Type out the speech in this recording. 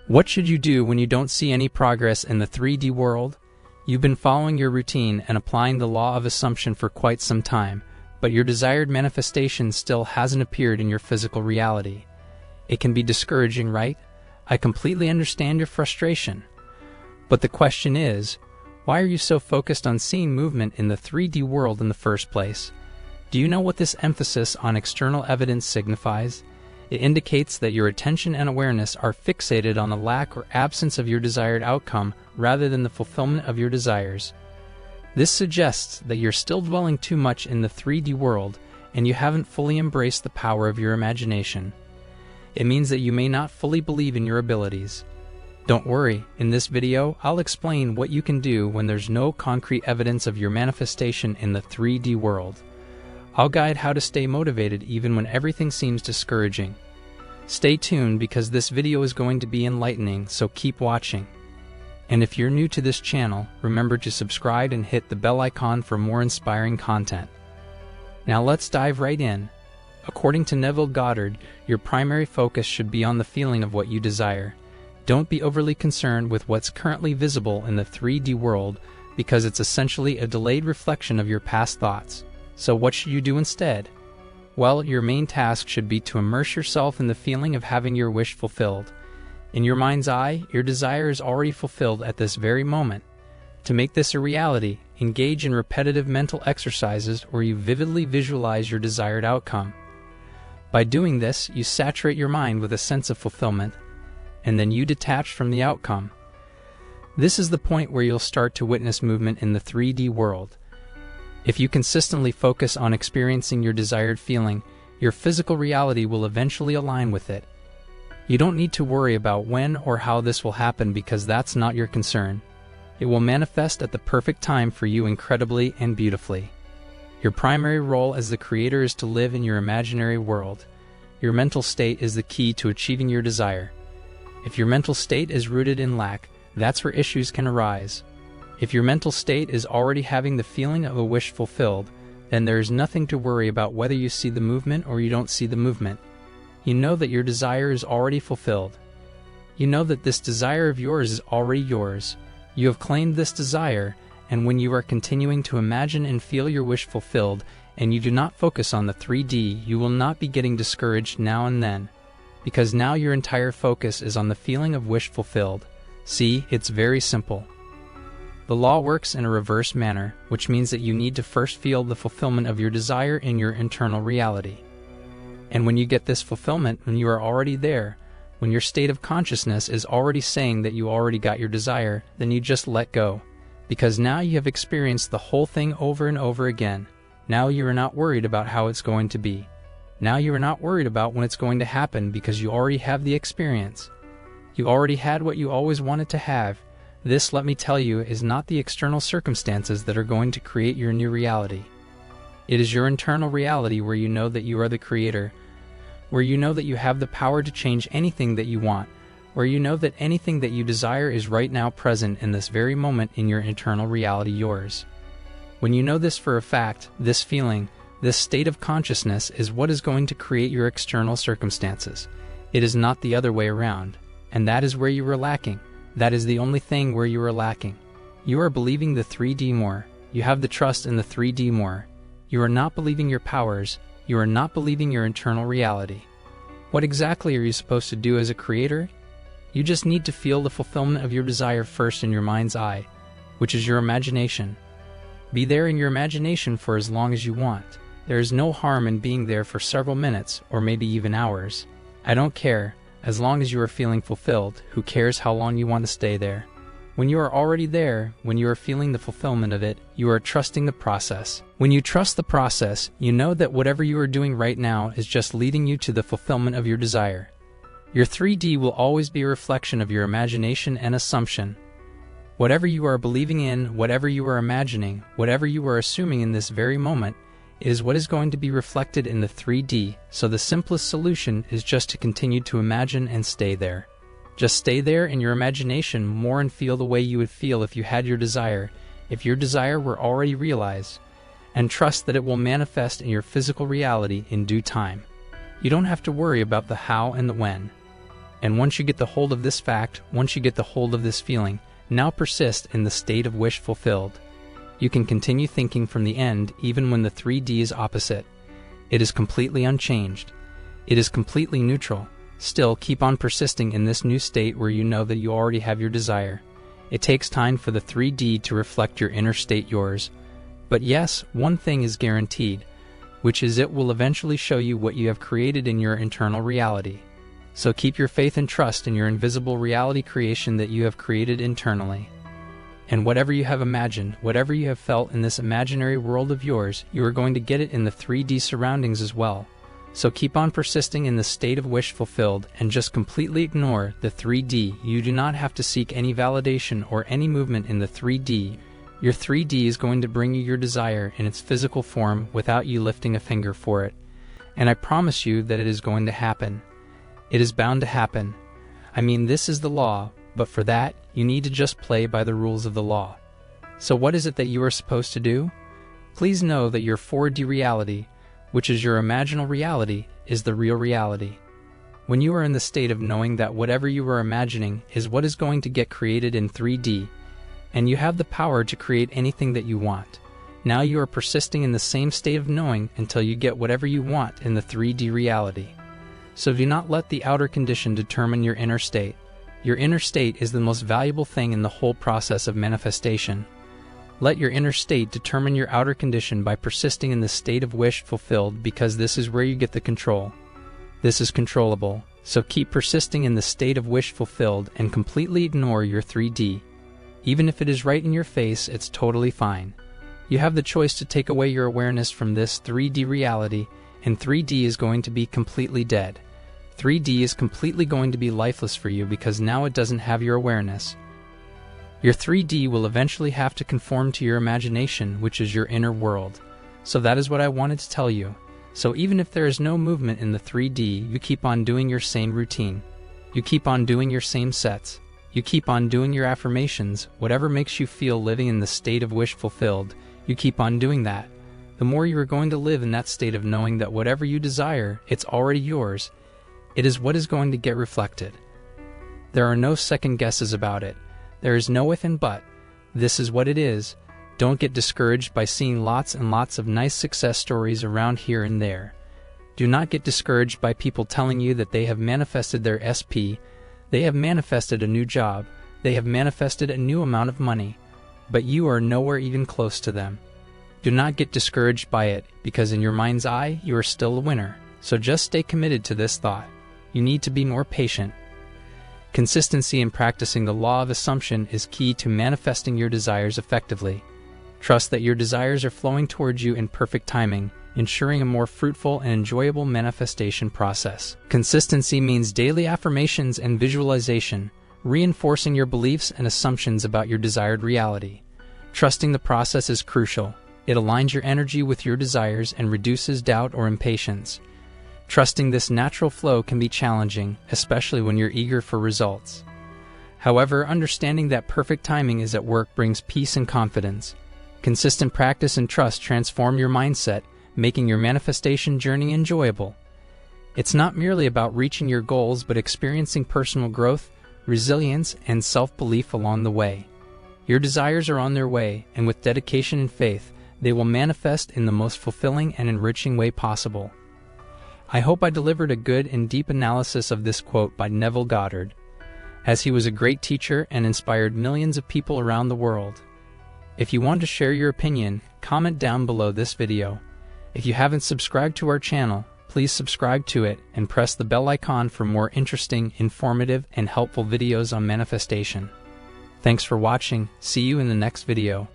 What should you do when you don't see any progress in the 3D world? You've been following your routine and applying the law of assumption for quite some time, but your desired manifestation still hasn't appeared in your physical reality. It can be discouraging, right? I completely understand your frustration. But the question is, why are you so focused on seeing movement in the 3D world in the first place? Do you know what this emphasis on external evidence signifies? It indicates that your attention and awareness are fixated on the lack or absence of your desired outcome rather than the fulfillment of your desires. This suggests that you're still dwelling too much in the 3D world and you haven't fully embraced the power of your imagination. It means that you may not fully believe in your abilities. Don't worry, in this video, I'll explain what you can do when there's no concrete evidence of your manifestation in the 3D world. I'll guide how to stay motivated even when everything seems discouraging. Stay tuned because this video is going to be enlightening, so keep watching. And if you're new to this channel, remember to subscribe and hit the bell icon for more inspiring content. Now let's dive right in. According to Neville Goddard, your primary focus should be on the feeling of what you desire. Don't be overly concerned with what's currently visible in the 3D world because it's essentially a delayed reflection of your past thoughts. So what should you do instead? Well, your main task should be to immerse yourself in the feeling of having your wish fulfilled. In your mind's eye, your desire is already fulfilled at this very moment. To make this a reality, engage in repetitive mental exercises where you vividly visualize your desired outcome. By doing this, you saturate your mind with a sense of fulfillment, and then you detach from the outcome. This is the point where you'll start to witness movement in the 3D world. If you consistently focus on experiencing your desired feeling, your physical reality will eventually align with it. You don't need to worry about when or how this will happen because that's not your concern. It will manifest at the perfect time for you incredibly and beautifully. Your primary role as the creator is to live in your imaginary world. Your mental state is the key to achieving your desire. If your mental state is rooted in lack, that's where issues can arise. If your mental state is already having the feeling of a wish fulfilled, then there is nothing to worry about whether you see the movement or you don't see the movement. You know that your desire is already fulfilled. You know that this desire of yours is already yours. You have claimed this desire, and when you are continuing to imagine and feel your wish fulfilled, and you do not focus on the 3D, you will not be getting discouraged now and then, because now your entire focus is on the feeling of wish fulfilled. See, it's very simple. The law works in a reverse manner, which means that you need to first feel the fulfillment of your desire in your internal reality. And when you get this fulfillment, when you are already there, when your state of consciousness is already saying that you already got your desire, then you just let go. Because now you have experienced the whole thing over and over again. Now you are not worried about how it's going to be. Now you are not worried about when it's going to happen because you already have the experience. You already had what you always wanted to have. This, let me tell you, is not the external circumstances that are going to create your new reality. It is your internal reality where you know that you are the creator, where you know that you have the power to change anything that you want, where you know that anything that you desire is right now present in this very moment in your internal reality yours. When you know this for a fact, this feeling, this state of consciousness is what is going to create your external circumstances. It is not the other way around, and that is where you were lacking. That is the only thing where you are lacking. You are believing the 3D more. You have the trust in the 3D more. You are not believing your powers. You are not believing your internal reality. What exactly are you supposed to do as a creator? You just need to feel the fulfillment of your desire first in your mind's eye, which is your imagination. Be there in your imagination for as long as you want. There is no harm in being there for several minutes or maybe even hours. I don't care. As long as you are feeling fulfilled, who cares how long you want to stay there? When you are already there, when you are feeling the fulfillment of it, you are trusting the process. When you trust the process, you know that whatever you are doing right now is just leading you to the fulfillment of your desire. Your 3D will always be a reflection of your imagination and assumption. Whatever you are believing in, whatever you are imagining, whatever you are assuming in this very moment, is what is going to be reflected in the 3D, so the simplest solution is just to continue to imagine and stay there. Just stay there in your imagination more and feel the way you would feel if you had your desire, if your desire were already realized, and trust that it will manifest in your physical reality in due time. You don't have to worry about the how and the when. And once you get the hold of this fact, once you get the hold of this feeling, now persist in the state of wish fulfilled. You can continue thinking from the end even when the 3D is opposite. It is completely unchanged. It is completely neutral. Still, keep on persisting in this new state where you know that you already have your desire. It takes time for the 3D to reflect your inner state yours. But yes, one thing is guaranteed, which is it will eventually show you what you have created in your internal reality. So keep your faith and trust in your invisible reality creation that you have created internally. And whatever you have imagined, whatever you have felt in this imaginary world of yours, you are going to get it in the 3D surroundings as well. So keep on persisting in the state of wish fulfilled and just completely ignore the 3D. You do not have to seek any validation or any movement in the 3D. Your 3D is going to bring you your desire in its physical form without you lifting a finger for it. And I promise you that it is going to happen. It is bound to happen. I mean, this is the law, but for that, you need to just play by the rules of the law. So what is it that you are supposed to do? Please know that your 4D reality, which is your imaginal reality, is the real reality. When you are in the state of knowing that whatever you are imagining is what is going to get created in 3D, and you have the power to create anything that you want, now you are persisting in the same state of knowing until you get whatever you want in the 3D reality. So do not let the outer condition determine your inner state. Your inner state is the most valuable thing in the whole process of manifestation. Let your inner state determine your outer condition by persisting in the state of wish fulfilled, because this is where you get the control. This is controllable, so keep persisting in the state of wish fulfilled and completely ignore your 3D. Even if it is right in your face, it's totally fine. You have the choice to take away your awareness from this 3D reality, and 3D is going to be completely dead. 3D is completely going to be lifeless for you because now it doesn't have your awareness. Your 3D will eventually have to conform to your imagination, which is your inner world. So that is what I wanted to tell you. So even if there is no movement in the 3D, you keep on doing your same routine. You keep on doing your same sets. You keep on doing your affirmations, whatever makes you feel living in the state of wish fulfilled, you keep on doing that. The more you are going to live in that state of knowing that whatever you desire, it's already yours. It is what is going to get reflected. There are no second guesses about it. There is no if and but. This is what it is. Don't get discouraged by seeing lots and lots of nice success stories around here and there. Do not get discouraged by people telling you that they have manifested their SP, they have manifested a new job, they have manifested a new amount of money, but you are nowhere even close to them. Do not get discouraged by it, because in your mind's eye, you are still a winner. So just stay committed to this thought. You need to be more patient. Consistency in practicing the law of assumption is key to manifesting your desires effectively. Trust that your desires are flowing towards you in perfect timing, ensuring a more fruitful and enjoyable manifestation process. Consistency means daily affirmations and visualization, reinforcing your beliefs and assumptions about your desired reality. Trusting the process is crucial. It aligns your energy with your desires and reduces doubt or impatience. Trusting this natural flow can be challenging, especially when you're eager for results. However, understanding that perfect timing is at work brings peace and confidence. Consistent practice and trust transform your mindset, making your manifestation journey enjoyable. It's not merely about reaching your goals, but experiencing personal growth, resilience, and self-belief along the way. Your desires are on their way, and with dedication and faith, they will manifest in the most fulfilling and enriching way possible. I hope I delivered a good and deep analysis of this quote by Neville Goddard, as he was a great teacher and inspired millions of people around the world. If you want to share your opinion, comment down below this video. If you haven't subscribed to our channel, please subscribe to it and press the bell icon for more interesting, informative, and helpful videos on manifestation. Thanks for watching. See you in the next video.